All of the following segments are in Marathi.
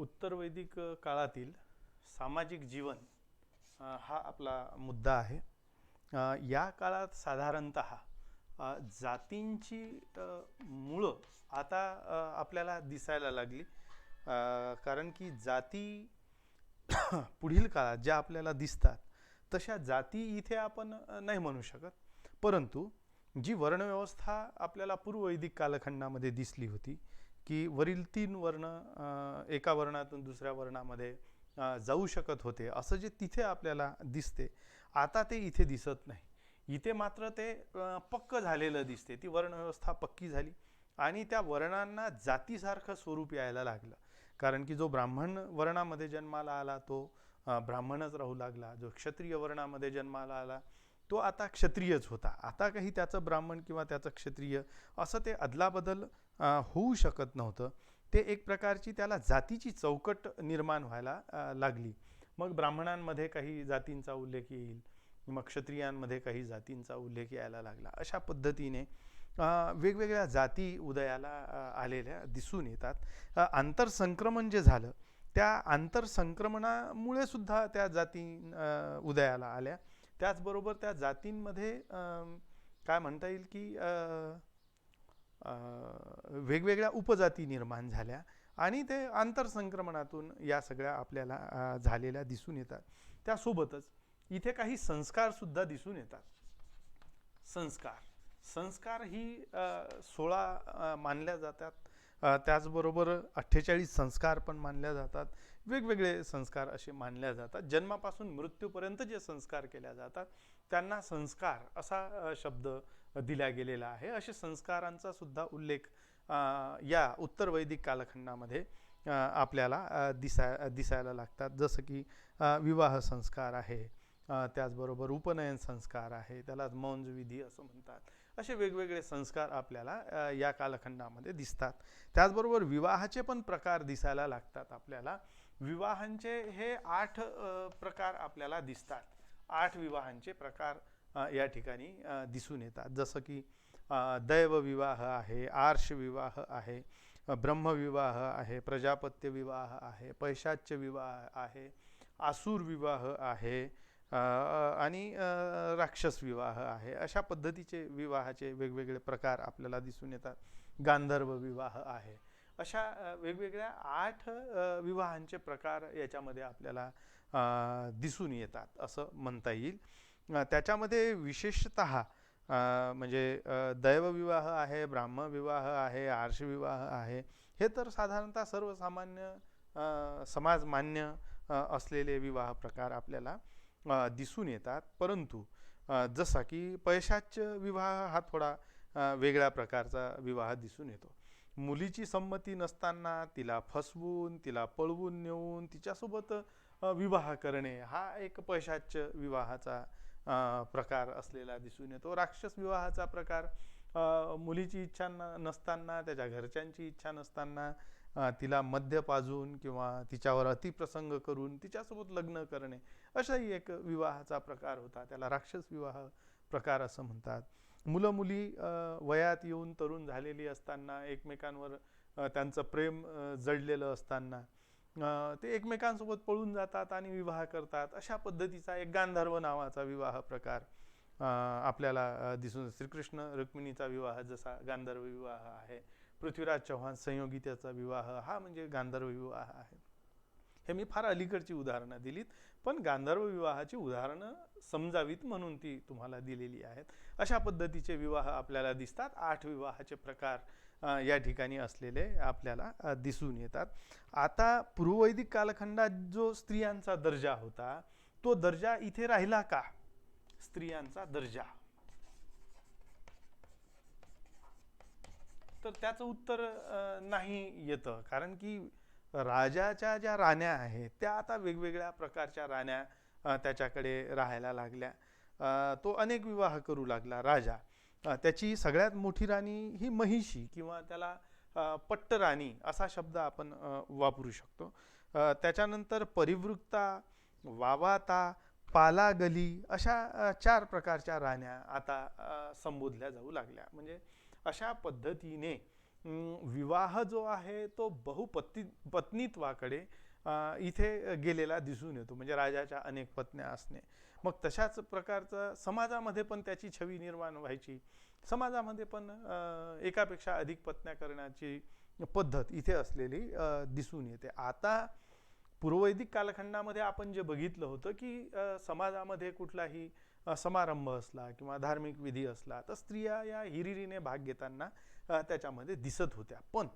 उत्तर वैदिक काळातील सामाजिक जीवन हा आपला मुद्दा आहे. या काळात साधारणतः जातींची मुळं आता आपल्याला दिसायला लागली. कारण की जाती पुढील काळात ज्या आपल्याला दिसतात तशा जाती इथे आपण नाही म्हणू शकत, परंतु जी वर्णव्यवस्था आपल्याला पूर्ववैदिक कालखंडामध्ये दिसली होती की वरील तीन वर्ण एका वर्णातून दुसऱ्या वर्णामध्ये जाऊ शकत होते, असं जे तिथे आपल्याला दिसते आता ते इथे दिसत नाही. इथे मात्र ते पक्क झालेलं दिसते. ती वर्णव्यवस्था पक्की झाली आणि त्या वर्णांना जातीसारखं स्वरूप यायला लागलं. कारण की जो ब्राह्मण वर्णामध्ये जन्माला आला तो ब्राह्मणच राहू लागला, जो क्षत्रिय वर्णामध्ये जन्माला आला तो आता क्षत्रियच होता. आता काही त्याचं ब्राह्मण किंवा त्याचं क्षत्रिय असं ते अदलाबदल होऊ शकत नव्हतं. ते एक प्रकारची त्याला जातीची चौकट निर्माण व्हायला लागली. मग ब्राह्मणांमध्ये काही जातींचा उल्लेख येईल, मग क्षत्रियांमध्ये काही जातींचा उल्लेख यायला लागला. अशा पद्धतीने वेगवेगळ्या जाती उदयाला आलेल्या दिसून येतात. आंतरसंक्रमण जे झालं त्या आंतरसंक्रमणामुळे सुद्धा त्या जाती उदयाला आल्या. त्याचबरोबर त्या जातींमध्ये काय म्हणता येईल की वेगवेगळ्या उपजाती निर्माण झाल्या आणि ते आंतरसंक्रमणातून या सगळ्या आपल्याला झालेल्या दिसून येतात. त्यासोबतच इथे काही संस्कार सुद्धा दिसून येतात. संस्कार ही 16 मानल्या जातात. त्याचबरोबर 48 संस्कार पण मानल्या जातात. वेगवेगळे संस्कार असे मानल्या जातात. जन्मापासून मृत्यूपर्यंत जे संस्कार केल्या जातात त्यांना संस्कार असा शब्द दिला गेलेला आहे. असे संस्कारांचा सुद्धा उल्लेख या उत्तर वैदिक कालखंडामध्ये आपल्याला दिसायला लागतात. जसं की विवाह संस्कार आहे, त्याचबरोबर उपनयन संस्कार आहे, त्याला मौंज विधी असं म्हणतात. असे वेगवेगळे संस्कार आपल्याला या कालखंडामध्ये दिसतात. त्याचबरोबर विवाहाचे पण प्रकार दिसायला लागतात. आपल्याला विवाहांचे हे 8 प्रकार आपल्याला दिसतात. 8 विवाहांचे प्रकार या ठिकाणी दिसून येतात. जसं की दैवविवाह आहे, आर्ष विवाह आहे, ब्रह्मविवाह आहे, प्रजापत्य विवाह आहे, पैशाच्य विवाह आहे, आसुर विवाह आहे आणि राक्षस विवाह आहे. अशा पद्धतीचे विवाहाचे वेगवेगळे प्रकार आपल्याला दिसून येतात. गांधर्व विवाह आहे. अशा वेगवेगळ्या 8 विवाहांचे प्रकार याच्यामध्ये आपल्याला दिसून येतात असं म्हणता येईल. त्याच्यामध्ये विशेषतः म्हणजे दैवविवाह आहे, ब्राह्मविवाह आहे, आर्षविवाह आहे, हे तर साधारणतः सर्वसामान्य समाजमान्य असलेले विवाह प्रकार आपल्याला दिसून येतात. परंतु जसा की पैशाच्य विवाह हा थोडा वेगळ्या प्रकारचा विवाह दिसून येतो. मुलीची संमती नसताना तिला फसवून, तिला पळवून नेऊन तिच्यासोबत विवाह करणे हा एक पैशाच्य विवाहाचा प्रकार असलेला दिसून येतो. राक्षस विवाहाचा प्रकार मुलीची इच्छा नसताना, त्याच्या घरच्यांची इच्छा नसताना तिला मद्य पाजून किंवा तिच्यावर अतिप्रसंग करून तिच्यासोबत लग्न करणे असाही एक विवाहाचा प्रकार होता. त्याला राक्षस विवाह प्रकार असं म्हणतात. मुलं मुली वयात येऊन तरुण झालेली असताना, एकमेकांवर त्यांचं प्रेम जडलेलं असताना ते एकमेकांसोबत पळून जातात आणि विवाह करतात. अशा पद्धतीचा एक गांधर्व नावाचा विवाह प्रकार आपल्याला दिसून. श्रीकृष्ण रुक्मिणीचा विवाह जसा गांधर्व विवाह आहे, पृथ्वीराज चव्हाण संयोगितेचा विवाह हा म्हणजे गांधर्व विवाह आहे. हे मी फार अलीकडची उदाहरणं दिलीत, पण गांधर्व विवाहाची उदाहरणं समजावीत म्हणून ती तुम्हाला दिलेली आहेत. अशा पद्धतीचे विवाह आपल्याला दिसतात. 8 विवाहाचे प्रकार या ठिकाणी असलेले आपल्याला दिसून येतात. आता पूर्ववैदिक कालखंडात जो स्त्रियांचा दर्जा होता तो दर्जा इथे राहिला का? स्त्रियांचा दर्जा, तर त्याचं उत्तर नाही येतं. कारण की राजाच्या ज्या राण्या आहेत त्या आता वेगवेगळ्या प्रकारच्या राण्या त्याच्याकडे राहायला लागल्या. तो अनेक विवाह करू लागला राजा. त्याची सगळ्यात मोठी राणी ही महिषी किंवा त्याला पट्टराणी असा शब्द आपण वापरू शकतो. त्याच्यानंतर परिवृत्ता, वावाता, पालागली अशा 4 प्रकारच्या राण्या आता संबोधल्या जाऊ लागल्या. म्हणजे अशा पद्धतीने विवाह जो आहे तो पत्नीत्वाकडे इथे गेलेला दिसून येतो. म्हणजे राजाच्या अनेक पत्न्या असणे, मग तशाच प्रकारचं समाजामध्ये पण त्याची छवी निर्माण व्हायची. समाजामध्ये पण एकापेक्षा अधिक पत्न्या करण्याची पद्धत इथे असलेली दिसून येते. आता पूर्ववैदिक कालखंडामध्ये आपण जे बघितलं होतं की समाजामध्ये कुठलाही समारंभ असला किंवा धार्मिक विधी असला तर स्त्रिया या हिरिरीने भाग घेताना त्याच्यामध्ये दिसत होत्या. पण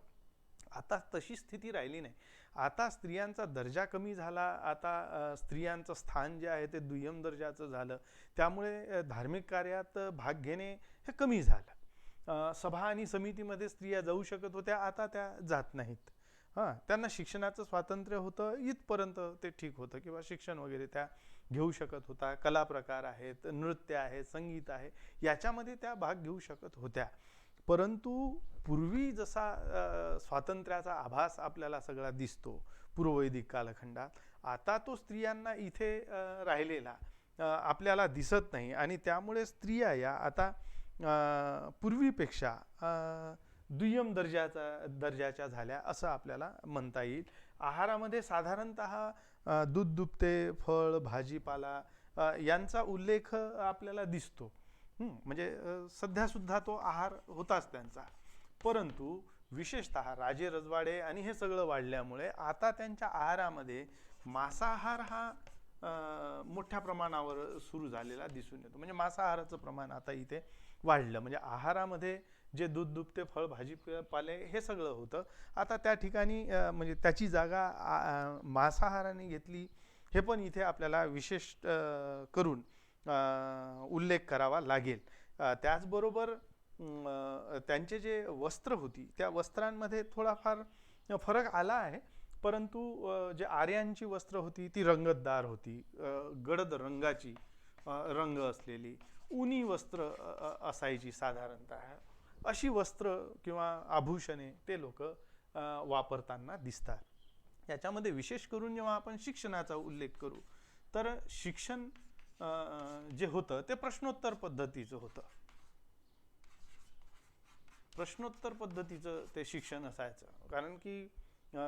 आता तशी स्थिती राहिली नाही. आता स्त्रियांचा दर्जा कमी झाला. आता स्त्रियांचं स्थान जे आहे ते दुय्यम दर्जाचं झालं. त्यामुळे धार्मिक कार्यात भाग घेणे हे कमी झालं. सभा आणि समितीमध्ये स्त्रिया जाऊ शकत होत्या, आता त्या जात नाहीत. त्यांना शिक्षणाचं स्वातंत्र्य होतं, इथपर्यंत ते ठीक होतं, किंवा शिक्षण वगैरे त्या घेऊ शकत होता. कला प्रकार आहेत, नृत्य आहे, संगीत आहे, याच्यामध्ये त्या भाग घेऊ शकत होत्या. परंतु पूर्वी जसा स्वातंत्र्याचा आभास आपल्याला सगळा दिसतो पूर्ववैदिक कालखंडात, आता तो स्त्रियांना इथे राहिलेला आपल्याला दिसत नाही. आणि त्यामुळे स्त्रिया या आता पूर्वीपेक्षा दुय्यम दर्जाच्या झाल्या असं आपल्याला म्हणता येईल. आहारामध्ये साधारणतः दूध, दुभते, फळ, भाजीपाला यांचा उल्लेख आपल्याला दिसतो. म्हणजे सध्या सुद्धा तो आहार होताच त्यांचा. परंतु विशेषतः राजे रजवाडे आणि हे सगळं वाढल्यामुळे आता त्यांच्या आहारामध्ये मांसाहार हा मोठ्या प्रमाणावर सुरू झालेला दिसून येतो. म्हणजे मांसाहाराचं प्रमाण आता इथे वाढलं. म्हणजे आहारामध्ये जे दूध, दुभते, फळ, भाजीपाले हे सगळं होतं, आता त्या ठिकाणी म्हणजे त्याची जागा मांसाहाराने घेतली. हे पण इथे आपल्याला विशेष करून उल्लेख करावा लागेल. त्याचबरोबर त्यांचे जे वस्त्र होती त्या वस्त्रांमध्ये थोडाफार फरक आला आहे. परंतु जे आर्यांची वस्त्र होती ती रंगतदार होती, गडद रंगाची रंग असलेली उनी वस्त्र असायची साधारणतः. अशी वस्त्र किंवा आभूषणे ते लोक वापरताना दिसतात. याच्यामध्ये विशेष करून जेव्हा आपण शिक्षणाचा उल्लेख करू तर शिक्षण जे होतं ते प्रश्नोत्तर पद्धतीचं होतं. प्रश्नोत्तर पद्धतीचं ते शिक्षण असायचं. कारण की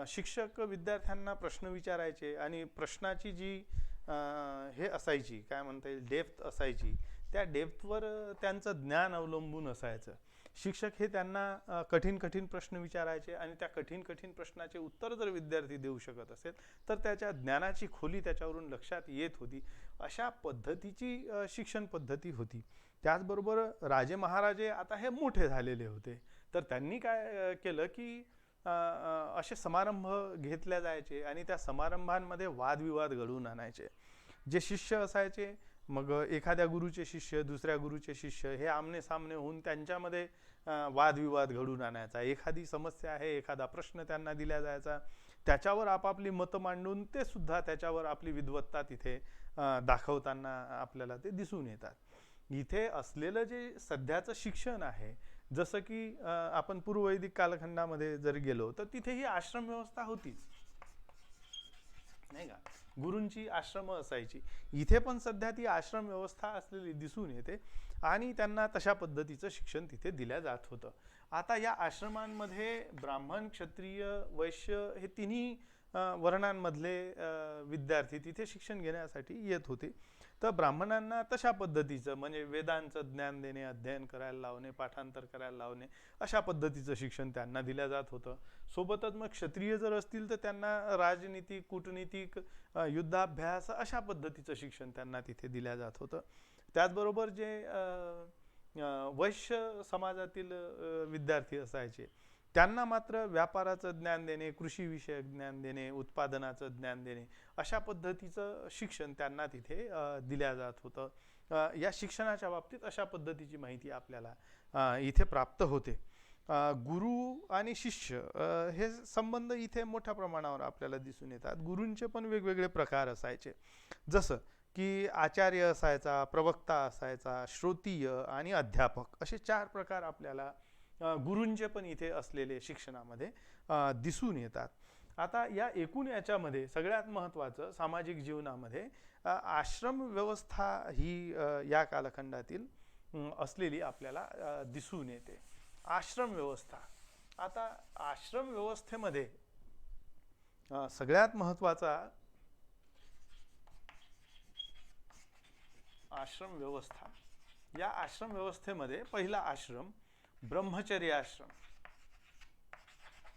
शिक्षक विद्यार्थ्यांना प्रश्न विचारायचे आणि प्रश्नाची जी हे असायची, काय म्हणता येईल, डेप्थ असायची, त्या डेप्थवर त्यांचं ज्ञान अवलंबून असायचं. शिक्षक हे त्यांना कठीण कठीण प्रश्न विचारायचे आणि त्या कठीण कठीण प्रश्नाचे उत्तर जर विद्यार्थी देऊ शकत असेल तर त्याच्या ज्ञानाची खोली त्याच्यावरून लक्षात येत होती. अशा पद्धतीची शिक्षण पद्धती होती. त्याचबरोबर राजे महाराजे आता हे मोठे झालेले होते, तर त्यांनी काय केलं की असे समारंभ घेतले जायचे आणि त्या समारंभांमध्ये वादविवाद घडवून आणायचे. जे शिष्य असायचे, मग एखाद्या गुरुचे शिष्य दुसऱ्या गुरुचे शिष्य हे आमने सामने होऊन त्यांच्यामध्ये वादविवाद घडवून आणायचा. एखादी समस्या आहे, एखादा प्रश्न त्यांना दिला जायचा, त्याच्यावर आपापली मतं मांडून ते सुद्धा त्याच्यावर आपली विद्वत्ता तिथे दाखवताना आपल्याला ते दिसून येतात. इथे असलेलं जे सध्याचं शिक्षण आहे, जसं की आपण पूर्ववैदिक कालखंडामध्ये जर गेलो तर तिथेही आश्रम व्यवस्था होतीच, नाही का. गुरूंची आश्रम असायची. इथे पण सध्या ती आश्रम व्यवस्था असलेली दिसून येते आणि त्यांना तशा पद्धतीचं शिक्षण तिथे दिल्या जात होतं. आता या आश्रमांमध्ये ब्राह्मण, क्षत्रिय, वैश्य हे तिन्ही वर्णांमधले विद्यार्थी तिथे शिक्षण घेण्यासाठी येत होते. तर ब्राह्मणांना तशा पद्धतीचं म्हणजे वेदांचं ज्ञान देणे, अध्ययन करायला लावणे, पाठांतर करायला लावणे, अशा पद्धतीचं शिक्षण त्यांना दिलं जात होतं. सोबतच मग क्षत्रिय जर असतील तर त्यांना राजनीतिक, कूटनीतिक, युद्धाभ्यास अशा पद्धतीचं शिक्षण त्यांना तिथे दिलं जात होतं. त्याचबरोबर जे वैश्य समाजातील विद्यार्थी असायचे त्यांना मात्र व्यापाराचं ज्ञान देणे, कृषीविषयक ज्ञान देणे, उत्पादनाचं ज्ञान देणे, अशा पद्धतीचं शिक्षण त्यांना तिथे दिल्या जात होतं. या शिक्षणाच्या बाबतीत अशा पद्धतीची माहिती आपल्याला इथे प्राप्त होते. गुरु आणि शिष्य हे संबंध इथे मोठ्या प्रमाणावर आपल्याला दिसून येतात. गुरूंचे पण वेगवेगळे प्रकार असायचे, जसं की आचार्य असायचा, प्रवक्ता असायचा, श्रोतीय आणि अध्यापक, असे 4 प्रकार आपल्याला गुरूंचे पण इथे असलेले शिक्षणामध्ये दिसून येतात. आता या एकूण याच्यामध्ये सगळ्यात महत्त्वाचं सामाजिक जीवनामध्ये आश्रम व्यवस्था ही या कालखंडातील असलेली आपल्याला दिसून येते. आश्रम व्यवस्था आता आश्रम व्यवस्थेमध्ये सगळ्यात महत्त्वाचा आश्रम व्यवस्था. या आश्रम व्यवस्थेमध्ये पहिला आश्रम ब्रह्मचर्य आश्रम.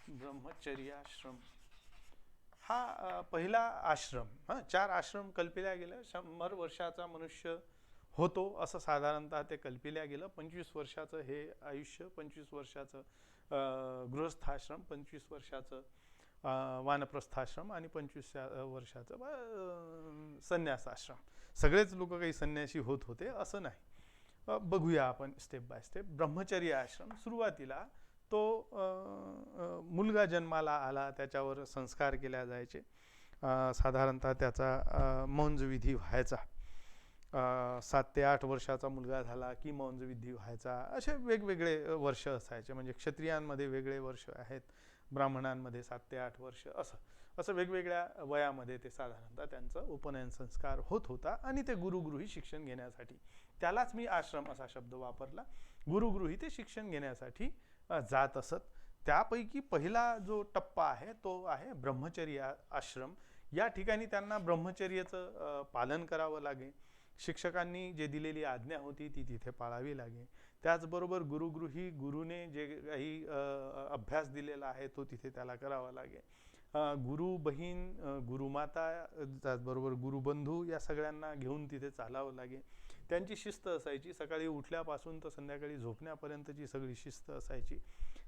ब्रह्मचर्य आश्रम हा पहिला आश्रम. 4 आश्रम कल्पिल्या गेले. 100 वर्षाचा मनुष्य होतो असं साधारणतः ते कल्पिल्या गेलं. 25 वर्षाचं हे आयुष्य, 25 वर्षाचं गृहस्थाश्रम, 25 वर्षाचं वानप्रस्थाश्रम आणि 25 वर्षाचं संन्यासाश्रम. सगळेच लोक काही संन्यासी होत होते असं नाही. बघूया आपण स्टेप बाय स्टेप. ब्रह्मचर्य आश्रम सुरुवातीला तो मुलगा जन्माला आला त्याच्यावर संस्कार केल्या जायचे. साधारणतः त्याचा मौंजविधी व्हायचा. 7 ते 8 वर्षाचा मुलगा झाला की मौंजविधी व्हायचा. असे वेगवेगळे वर्ष असायचे. म्हणजे क्षत्रियांमध्ये वेगळे वर्ष आहेत, ब्राह्मणांमध्ये 7 ते 8 वर्ष असं वेगवेगळ्या वयामध्ये ते साधारणतः त्यांचा उपनयन संस्कार होत होता. आणि ते गुरुगृही शिक्षण घेण्यासाठी, त्यालाच मी आश्रम असा शब्द वापरला, गुरुगृही ते शिक्षण घेण्यासाठी जात असत. त्यापैकी पहिला जो टप्पा आहे तो आहे ब्रह्मचर्य आश्रम. या ठिकाणी त्यांना ब्रह्मचर्याचं पालन करावं लागे. शिक्षकांनी जे दिलेली आज्ञा होती ती तिथे पाळावी लागे. त्याचबरोबर गुरुगृही गुरुने जे काही अभ्यास दिलेला आहे तो तिथे त्याला करावा लागे. गुरु बहीण, गुरुमाता, त्याचबरोबर गुरुबंधू या सगळ्यांना घेऊन तिथे चालावं लागे. त्यांची शिस्त असायची. सकाळी उठल्यापासून तर संध्याकाळी झोपण्यापर्यंतची सगळी शिस्त असायची.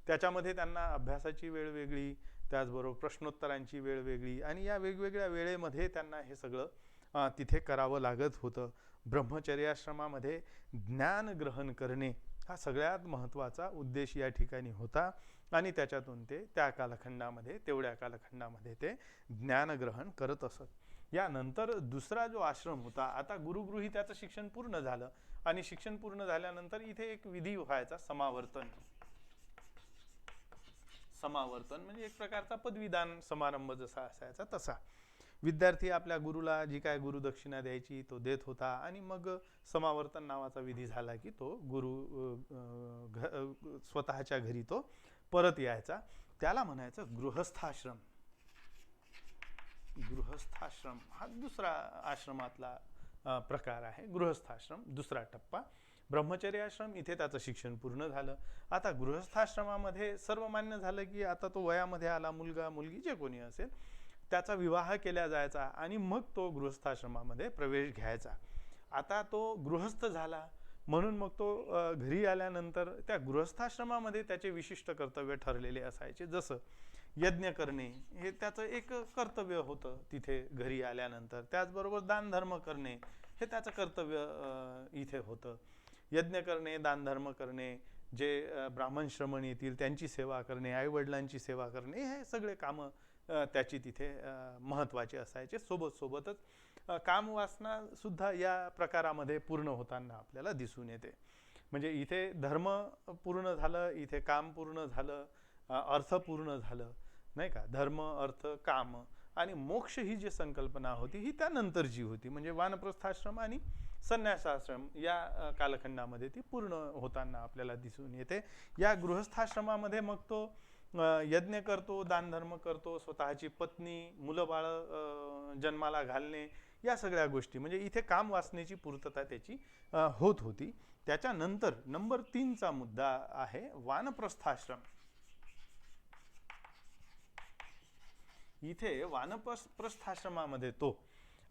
त्याच्यामध्ये त्यांना अभ्यासाची वेळ वेगळी, त्याचबरोबर प्रश्नोत्तरांची वेळ वेगळी, आणि या वेगवेगळ्या वेळेमध्ये त्यांना हे सगळं तिथे करावं लागत होतं. ब्रह्मचर्याश्रमामध्ये ज्ञान ग्रहण करणे हा सगळ्यात महत्त्वाचा उद्देश या ठिकाणी होता. आणि त्याच्यातून ते त्या कालखंडामध्ये, तेवढ्या कालखंडामध्ये ते ज्ञानग्रहण करत असत. यानंतर दुसरा जो आश्रम होता, आता गुरुगृही त्याचं शिक्षण पूर्ण झालं आणि शिक्षण पूर्ण झाल्यानंतर इथे एक विधी व्हायचा, समावर्तन. समावर्तन म्हणजे एक प्रकारचा पदवीदान समारंभ जसा असायचा तसा. विद्यार्थी आपल्या गुरुला जी काय गुरुदक्षिणा द्यायची तो देत होता आणि मग समावर्तन नावाचा विधी झाला की तो गुरु स्वतःच्या घरी तो परत यायचा. त्याला म्हणायचं गृहस्थाश्रम. गृहस्थाश्रम हा दुसरा आश्रमातला प्रकार आहे. गृहस्थाश्रम दुसरा टप्पा. ब्रह्मचर्य आश्रम इथे त्याचं शिक्षण पूर्ण झालं. आता गृहस्थाश्रमामध्ये सर्व मान्य झालं की आता तो वयामध्ये आला, मुलगा मुलगी जे कोणी असेल त्याचा विवाह केला जायचा आणि मग तो गृहस्थाश्रमामध्ये प्रवेश घ्यायचा. आता तो गृहस्थ झाला म्हणून मग तो घरी आल्यानंतर त्या गृहस्थाश्रमामध्ये त्याचे विशिष्ट कर्तव्य ठरलेले असायचे. जसं यज्ञ करणे हे त्याचं एक कर्तव्य होतं तिथे घरी आल्यानंतर. त्याचबरोबर दानधर्म करणे हे त्याचं कर्तव्य इथे होतं. यज्ञ करणे, दानधर्म करणे, जे ब्राह्मण श्रमण येतील त्यांची सेवा करणे, आईवडिलांची सेवा करणे, हे सगळे कामं त्याची तिथे महत्त्वाचे असायचे. सोबतच कामवासना सुद्धा या प्रकारामध्ये पूर्ण होताना आपल्याला दिसून येते. म्हणजे इथे धर्म पूर्ण झालं, इथे काम पूर्ण झालं, अर्थ पूर्ण झालं, नाही का. धर्म, अर्थ, काम आणि मोक्ष ही जी संकल्पना होती ही त्यानंतरची होती. म्हणजे वानप्रस्थाश्रम आणि संन्यासाश्रम या कालखंडामध्ये ती पूर्ण होताना आपल्याला दिसून येते. या गृहस्थाश्रमामध्ये मग तो यज्ञ करतो, दानधर्म करतो, स्वतःची पत्नी, मुलं बाळ जन्माला घालणे, या सगळ्या गोष्टी म्हणजे इथे काम वासनेची पूर्तता त्याची होत होती. त्याच्यानंतर नंबर 3चा मुद्दा आहे वानप्रस्थाश्रम. इथे वानप्रस्थाश्रमामध्ये तो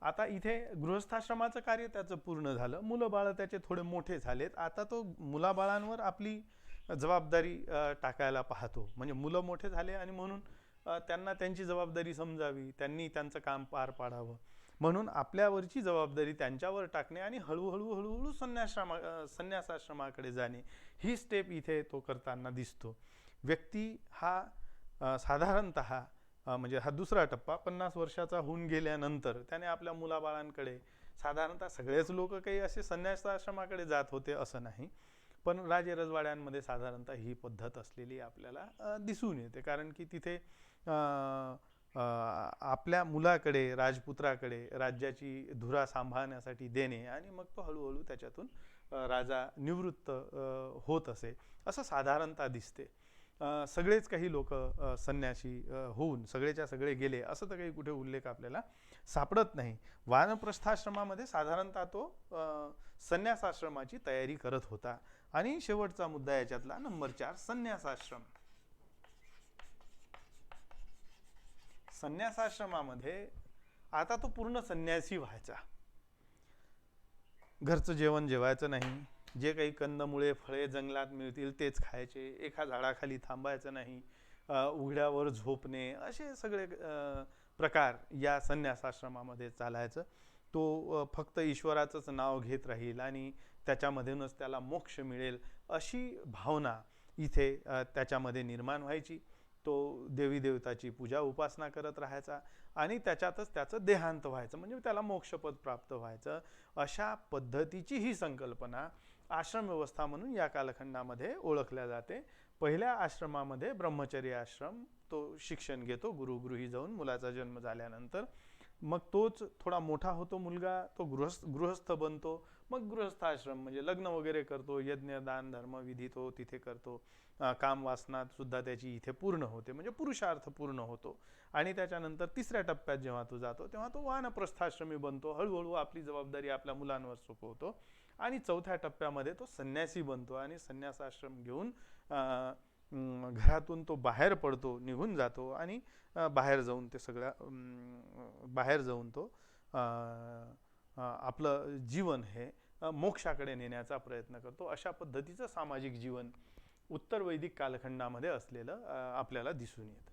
आता इथे गृहस्थाश्रमाचं कार्य त्याचं पूर्ण झालं, मुलं बाळ त्याचे थोडे मोठे झालेत. आता तो मुलाबाळांवर आपली जबाबदारी टाकायला पाहतो. म्हणजे मुलं मोठे झाले आणि म्हणून त्यांना त्यांची जबाबदारी समजावी, त्यांनी त्यांचं काम पार पाडावं म्हणून आपल्यावरची जबाबदारी त्यांच्यावर टाकणे आणि हळूहळू संन्यासाश्रमाकडे जाणे, ही स्टेप इथे तो करताना दिसतो. व्यक्ती हा साधारणतः म्हणजे हा दुसरा टप्पा 50 वर्षाचा होऊन गेल्यानंतर त्याने आपल्या मुलाबाळांकडे, साधारणतः सगळेच लोक काही असे संन्यासाश्रमाकडे जात होते असं नाही, पण राजे रजवाड्यांमध्ये साधारणतः ही पद्धत असलेली आपल्याला दिसून येते. कारण की तिथे आपल्या मुलाकडे, राजपुत्राकडे राज्याची धुरा सांभाळण्यासाठी देणे आणि मग तो हळूहळू त्याच्यातून राजा निवृत्त होत असे असं साधारणतः दिसते. सगळेच काही लोक संन्यासी होऊन सगळेच्या सगळे गेले असं तर काही कुठे उल्लेख आपल्याला सापडत नाही. वानप्रस्थाश्रमामध्ये साधारणतः तो संन्यासाश्रमाची तयारी करत होता. आणि शेवटचा मुद्दा याच्यातला नंबर 4, संन्यासाश्रम. संन्यासाश्रमामध्ये आता तो पूर्ण संन्यासी व्हायचा. घरचं जेवण जेवायचं नाही, जे काही कंदमुळे फळे जंगलात मिळतील तेच खायचे, एका झाडाखाली थांबायचं नाही, उघड्यावर झोपणे, असे सगळे प्रकार या संन्यासाश्रमामध्ये चालायचं. तो फक्त ईश्वराचंच नाव घेत राहील आणि त्याच्यामधूनच त्याला मोक्ष मिळेल अशी भावना इथे त्याच्यामध्ये निर्माण व्हायची. तो देवी देवताची पूजा उपासना करत राहायचा आणि त्याच्यातच त्याचं देहांत व्हायचं, म्हणजे त्याला मोक्षपद प्राप्त व्हायचं. अशा पद्धतीची ही संकल्पना आश्रम व्यवस्था म्हणून या कालखंडामध्ये ओळखल्या जाते. पहिल्या आश्रमामध्ये ब्रह्मचर्य आश्रम, तो शिक्षण घेतो गुरुगृही जाऊन मुलाचा जन्म झाल्यानंतर. मग तोच थोडा मोठा होतो मुलगा, तो गृहस्थ बनतो. मग गृहस्थ आश्रम म्हणजे लग्न वगैरे करतो, यज्ञ दान धर्म विधी तो तिथे करतो. काम वासना सुद्धा त्याची इथे पूर्ण होते, म्हणजे पुरुषार्थ पूर्ण होतो. आणि त्याच्यानंतर तिसऱ्या टप्प्यात जेव्हा तो जातो तेव्हा तो वानप्रस्थाश्रमी बनतो. हळूहळू आपली जबाबदारी आपल्या मुलांवर सोपवतो. आणि चौथ्या टप्प्यामध्ये तो संन्यासी बनतो आणि संन्यासाश्रम घेऊन घरातून तो बाहेर पडतो, निघून जातो आणि बाहेर जाऊन ते बाहेर जाऊन तो आपलं जीवन हे मोक्षाकडे नेण्याचा प्रयत्न करतो. अशा पद्धतीचं सामाजिक जीवन उत्तर वैदिक कालखंडामध्ये असलेलं आपल्याला दिसून येतं.